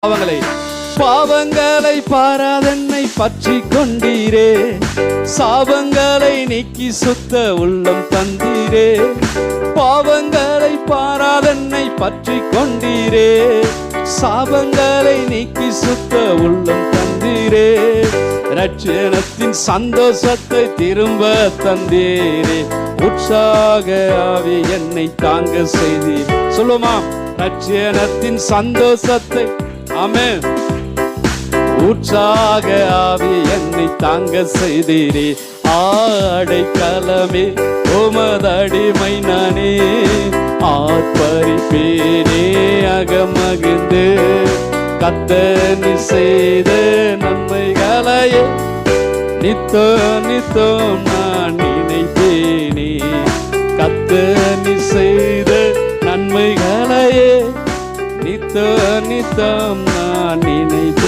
பாவங்களை பாராதென்னை பற்றி கொண்டீரே, சாபங்களை நீக்கி சுத்த உள்ளம் தந்தீரே. பாவங்களை பாராதென்னை பற்றி கொண்டீரே, சாபங்களை நீக்கி சுத்த உள்ளம் தந்தீரே. ரட்சணத்தின் சந்தோஷத்தை திரும்ப தந்தீரே, உற்சாக ஆவி என்னை தாங்க செய்தீர். சொல்லுமா, ரட்சணத்தின் சந்தோஷத்தை, ஆமென், உற்சாக ஆவி என்னை தாங்க செய்தீரே. ஆடைக்கலமே உமதடிமை நானே, ஆர்ப்பரிப்பேனே அகமகிழ்ந்து. கர்த்தர் நீ செய்த நன்மைகளையே நித்தம் நித்தம் நான் நினைப்பேனே. கர்த்தர் நீ செய்த நன்மைகளையே நித்தம் நித்தம் நான் நினைப்பேன்.